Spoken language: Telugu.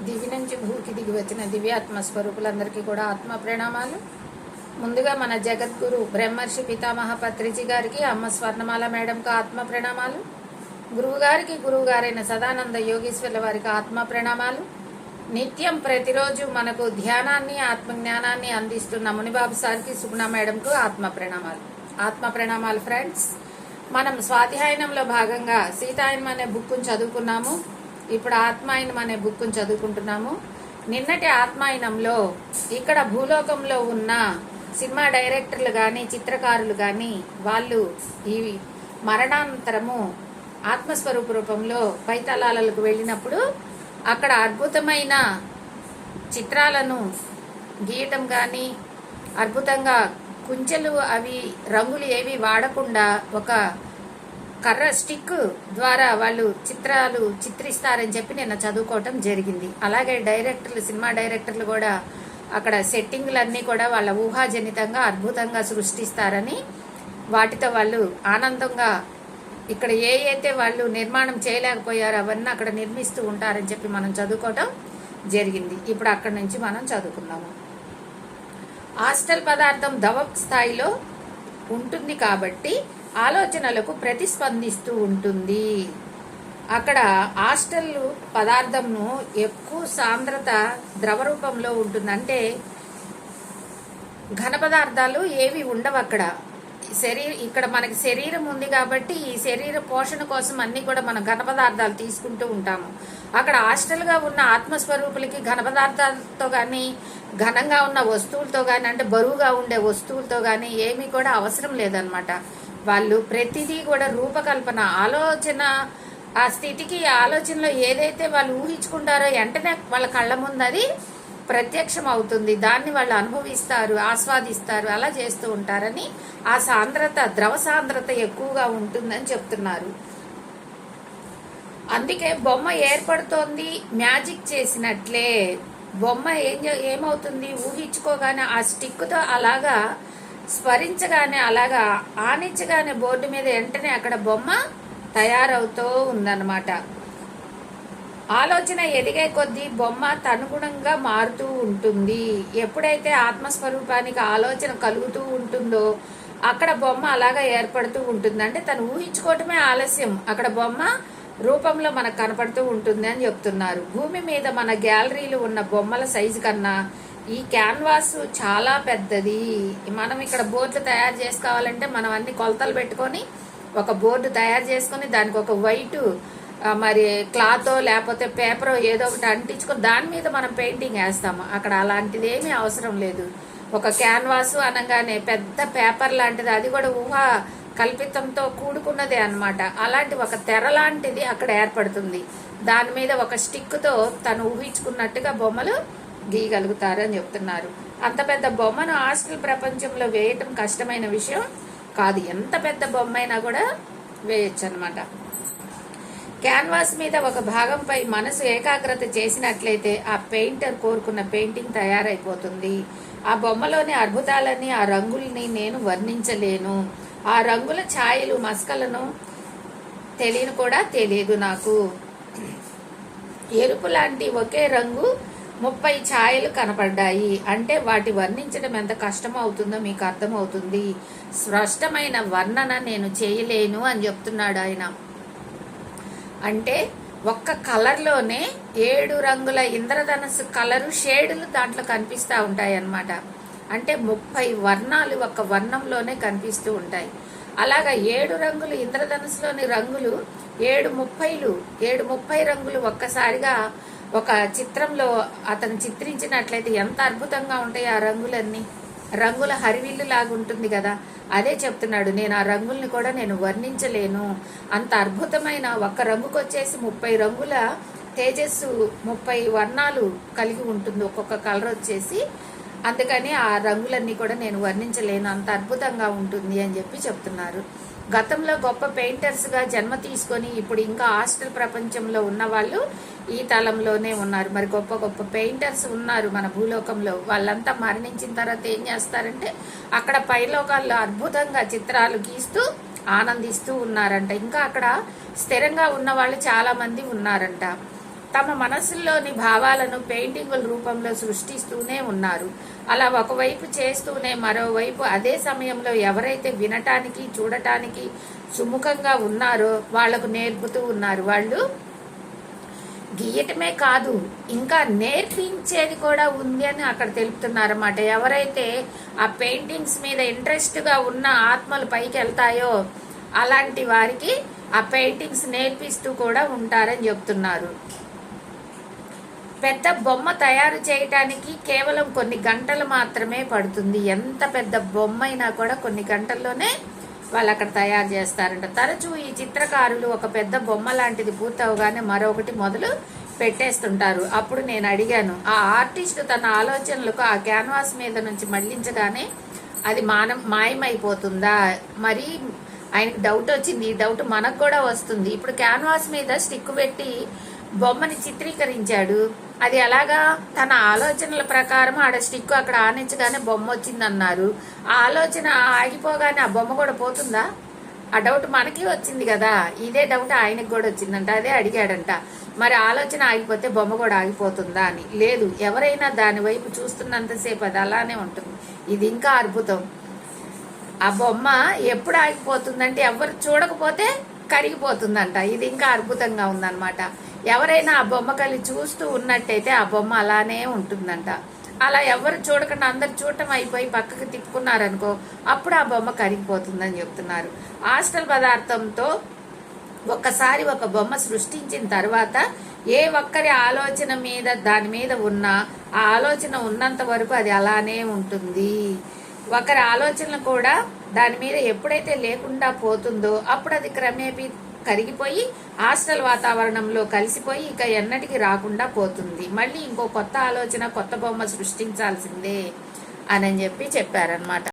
దివి నుంచి భూకి దిగి వచ్చిన దివ్యాత్మ స్వరూపులందరికీ కూడా ఆత్మ ప్రణామాలు. ముందుగా మన జగద్గురు బ్రహ్మర్షి పితామహ పత్రిజీ గారికి, అమ్మ స్వర్ణమాల మేడంకు ఆత్మ ప్రణామాలు. గురువుగారికి, గురువుగారైన సదానంద యోగీశ్వర్ల వారికి ఆత్మ ప్రణామాలు. నిత్యం ప్రతిరోజు మనకు ధ్యానాన్ని, ఆత్మజ్ఞానాన్ని అందిస్తున్న మునిబాబు సార్కి, సుగుణ మేడంకు ఆత్మ ప్రణామాలు. ఆత్మ ప్రణామాలు ఫ్రెండ్స్. మనం స్వాధ్యాయనంలో భాగంగా సీతాయనం అనే బుక్కును చదువుకున్నాము. ఇప్పుడు ఆత్మాయనం అనే బుక్కును చదువుకుంటున్నాము. నిన్నటి ఆత్మాయనంలో ఇక్కడ భూలోకంలో ఉన్న సినిమా డైరెక్టర్లు కానీ, చిత్రకారులు కానీ, వాళ్ళు ఈ మరణానంతరము ఆత్మస్వరూప రూపంలో పైతలాలకు వెళ్ళినప్పుడు అక్కడ అద్భుతమైన చిత్రాలను గీయటం కానీ, అద్భుతంగా కుంచెలు అవి రంగులు ఏవి వాడకుండా ఒక కర్ర స్టిక్ ద్వారా వాళ్ళు చిత్రాలు చిత్రిస్తారని చెప్పి నేను చదువుకోవటం జరిగింది. అలాగే డైరెక్టర్లు, సినిమా డైరెక్టర్లు కూడా అక్కడ సెట్టింగ్లన్నీ కూడా వాళ్ళ ఊహాజనితంగా అద్భుతంగా సృష్టిస్తారని, వాటితో వాళ్ళు ఆనందంగా ఇక్కడ అయితే వాళ్ళు నిర్మాణం చేయలేకపోయారో అవన్నీ అక్కడ నిర్మిస్తూ ఉంటారని చెప్పి మనం చదువుకోవటం జరిగింది. ఇప్పుడు అక్కడి నుంచి మనం చదువుకున్నాము. హాస్టల్ పదార్థం ద్రవ స్థాయిలో ఉంటుంది కాబట్టి ఆలోచనలకు ప్రతిస్పందిస్తూ ఉంటుంది. అక్కడ హాస్టల్ పదార్థంను ఎక్కువ సాంద్రత ద్రవ రూపంలో ఉంటుంది. అంటే ఘన పదార్థాలు ఏవి ఉండవు అక్కడ. ఇక్కడ మనకి శరీరం ఉంది కాబట్టి ఈ శరీర పోషణ కోసం అన్ని కూడా మనం ఘన పదార్థాలు తీసుకుంటూ ఉంటాము. అక్కడ హాస్టల్గా ఉన్న ఆత్మస్వరూపులకి ఘన పదార్థాలతో కానీ, ఘనంగా ఉన్న వస్తువులతో కానీ, అంటే బరువుగా ఉండే వస్తువులతో కానీ ఏమీ కూడా అవసరం లేదనమాట. వాళ్ళు ప్రతిదీ కూడా రూపకల్పన, ఆలోచన, ఆ స్థితికి ఆలోచనలో ఏదైతే వాళ్ళు ఊహించుకుంటారో వెంటనే వాళ్ళ కళ్ళ ముందు అది ప్రత్యక్షం అవుతుంది. దాన్ని వాళ్ళు అనుభవిస్తారు, ఆస్వాదిస్తారు, అలా చేస్తూ ఉంటారని, ఆ సాంద్రత, ద్రవ సాంద్రత ఎక్కువగా ఉంటుందని చెప్తున్నారు. అందుకే బొమ్మ ఏర్పడుతోంది మ్యాజిక్ చేసినట్లే. బొమ్మ ఏమవుతుంది ఊహించుకోగానే ఆ స్టిక్తో అలాగా స్మరించగానే, అలాగా ఆనించగానే బోర్డు మీద వెంటనే అక్కడ బొమ్మ తయారవుతూ ఉందన్నమాట. ఆలోచన ఎదిగే కొద్దీ బొమ్మ తనుగుణంగా మారుతూ ఉంటుంది. ఎప్పుడైతే ఆత్మస్వరూపానికి ఆలోచన కలుగుతూ ఉంటుందో అక్కడ బొమ్మ అలాగా ఏర్పడుతూ ఉంటుంది. అంటే తను ఊహించుకోవటమే ఆలస్యం, అక్కడ బొమ్మ రూపంలో మనకు కనపడుతూ ఉంటుంది అని చెప్తున్నారు. భూమి మీద మన గ్యాలరీలు ఉన్న బొమ్మల సైజు కన్నా ఈ క్యాన్వాస్ చాలా పెద్దది. మనం ఇక్కడ బోర్డులు తయారు చేసుకోవాలంటే మనం అన్ని కొలతలు పెట్టుకొని ఒక బోర్డు తయారు చేసుకొని దానికి ఒక వైట్ మరి క్లాతో లేకపోతే పేపరో ఏదో ఒకటి అంటించుకొని దాని మీద మనం పెయింటింగ్ వేస్తాము. అక్కడ అలాంటిది ఏమీ అవసరం లేదు. ఒక క్యాన్వాస్ అనగానే పెద్ద పేపర్ లాంటిది, అది కూడా ఊహా కల్పితంతో కూడుకున్నదే అన్నమాట. అలాంటి ఒక తెర లాంటిది అక్కడ ఏర్పడుతుంది. దాని మీద ఒక స్టిక్తో తను ఊహించుకున్నట్టుగా బొమ్మలు గీయగలుగుతారని చెప్తున్నారు. అంత పెద్ద బొమ్మను హాస్టల్ ప్రపంచంలో వేయటం కష్టమైన విషయం కాదు. ఎంత పెద్ద బొమ్మ అయినా కూడా వేయచ్చు అనమాట. క్యాన్వాస్ మీద ఒక భాగంపై మనసు ఏకాగ్రత చేసినట్లయితే ఆ పెయింటర్ కోరుకున్న పెయింటింగ్ తయారైపోతుంది. ఆ బొమ్మలోని అద్భుతాలని, ఆ రంగుల్ని నేను వర్ణించలేను. ఆ రంగుల ఛాయలు, మస్కలను తెలియదు నాకు. ఎరుపు లాంటి ఒకే రంగు 30 ఛాయలు కనపడ్డాయి అంటే వాటి వర్ణించడం ఎంత కష్టం అవుతుందో మీకు అర్థమవుతుంది. స్పష్టమైన వర్ణన నేను చేయలేను అని చెప్తున్నాడు ఆయన. అంటే ఒక్క కలర్లోనే 7 రంగుల ఇంద్రధనస్సు కలరు షేడులు దాంట్లో కనిపిస్తూ ఉంటాయి అన్నమాట. అంటే 30 వర్ణాలు ఒక్క వర్ణంలోనే కనిపిస్తూ ఉంటాయి. అలాగా 7 రంగులు, ఇంద్రధనుసులోని రంగులు 730 రంగులు ఒక్కసారిగా ఒక చిత్రంలో అతను చిత్రించినట్లయితే ఎంత అద్భుతంగా ఉంటాయి ఆ రంగులన్నీ. రంగుల హరివిల్లు లాగా ఉంటుంది కదా, అదే చెప్తున్నాడు. నేను ఆ రంగుల్ని కూడా నేను వర్ణించలేను. అంత అద్భుతమైన ఒక్క రంగుకు వచ్చేసి 30 రంగుల తేజస్సు, 30 వర్ణాలు కలిగి ఉంటుంది ఒక్కొక్క కలర్ వచ్చేసి. అందుకని ఆ రంగులన్నీ కూడా నేను వర్ణించలేను, అంత అద్భుతంగా ఉంటుంది అని చెప్పి చెప్తున్నారు. గతంలో గొప్ప పెయింటర్స్గా జన్మ తీసుకొని ఇప్పుడు ఇంకా హాస్టల్ ప్రపంచంలో ఉన్న వాళ్ళు ఈ తలంలోనే ఉన్నారు. మరి గొప్ప గొప్ప పెయింటర్స్ ఉన్నారు మన భూలోకంలో. వాళ్ళంతా మరణించిన తర్వాత ఏం చేస్తారంటే అక్కడ పైలోకాల్లో అద్భుతంగా చిత్రాలు గీస్తూ ఆనందిస్తూ ఉన్నారంట. ఇంకా అక్కడ స్థిరంగా ఉన్న వాళ్ళు చాలా మంది ఉన్నారంట. తమ మనసుల్లోని భావాలను పెయింటింగుల రూపంలో సృష్టిస్తూనే ఉన్నారు. అలా ఒకవైపు చేస్తూనే మరోవైపు అదే సమయంలో ఎవరైతే వినటానికి చూడటానికి సుముఖంగా ఉన్నారో వాళ్లకు నేర్పుతూ ఉన్నారు. వాళ్ళు గీయటమే కాదు, ఇంకా నేర్పించేది కూడా ఉంది అని అక్కడ తెలుపుతున్నారన్నమాట. ఎవరైతే ఆ పెయింటింగ్స్ మీద ఇంట్రెస్ట్గా ఉన్న ఆత్మలు పైకి వెళ్తాయో అలాంటి వారికి ఆ పెయింటింగ్స్ నేర్పిస్తూ కూడా ఉంటారని చెప్తున్నారు. పెద్ద బొమ్మ తయారు చేయటానికి కేవలం కొన్ని గంటలు మాత్రమే పడుతుంది. ఎంత పెద్ద బొమ్మ అయినా కూడా కొన్ని గంటల్లోనే వాళ్ళు అక్కడ తయారు చేస్తారంట. తరచూ ఈ చిత్రకారులు ఒక పెద్ద బొమ్మ లాంటిది పూర్తవగానే మరొకటి మొదలు పెట్టేస్తుంటారు. అప్పుడు నేను అడిగాను, ఆ ఆర్టిస్ట్ తన ఆలోచనలకు ఆ క్యాన్వాస్ మీద నుంచి మళ్లించగానే అది మాయమైపోతుందా? మరి ఆయనకి డౌట్ వచ్చింది. ఈ డౌట్ మనకు కూడా వస్తుంది. ఇప్పుడు క్యాన్వాస్ మీద స్టిక్ పెట్టి బొమ్మని చిత్రీకరించాడు. అది ఎలాగా? తన ఆలోచనల ప్రకారం ఆడ స్టిక్ అక్కడ ఆనించగానే బొమ్మ వచ్చిందన్నారు. ఆ ఆలోచన ఆగిపోగానే ఆ బొమ్మ కూడా పోతుందా? ఆ డౌట్ మనకి వచ్చింది కదా. ఇదే డౌట్ ఆయనకు కూడా వచ్చిందంట. అదే అడిగాడంట, మరి ఆలోచన ఆగిపోతే బొమ్మ కూడా ఆగిపోతుందా అని. లేదు, ఎవరైనా దాని వైపు చూస్తున్నంతసేపు అది అలానే ఉంటుంది. ఇది ఇంకా అద్భుతం. ఆ బొమ్మ ఎప్పుడు ఆగిపోతుందంటే ఎవరు చూడకపోతే కరిగిపోతుందంట. ఇది ఇంకా అద్భుతంగా ఉందన్నమాట. ఎవరైనా ఆ బొమ్మ కలిసి చూస్తూ ఉన్నట్టయితే ఆ బొమ్మ అలానే ఉంటుందంట. అలా ఎవరు చూడకుండా అందరు చూడటం అయిపోయి పక్కకి తిప్పుకున్నారనుకో, అప్పుడు ఆ బొమ్మ కరిగిపోతుందని చెప్తున్నారు. హాస్టల్ పదార్థంతో ఒక్కసారి ఒక బొమ్మ సృష్టించిన తర్వాత ఏ ఒక్కరి ఆలోచన మీద దాని మీద ఉన్నా ఆ ఆలోచన ఉన్నంత వరకు అది అలానే ఉంటుంది. ఒకరి ఆలోచనలు కూడా దాని మీద ఎప్పుడైతే లేకుండా పోతుందో అప్పుడు అది క్రమేపీ కరిగిపోయి హాస్టల్ వాతావరణంలో కలిసిపోయి ఇక ఎన్నటికి రాకుండా పోతుంది. మళ్ళీ ఇంకో కొత్త ఆలోచన, కొత్త బొమ్మ సృష్టించాల్సిందే అని చెప్పారనమాట.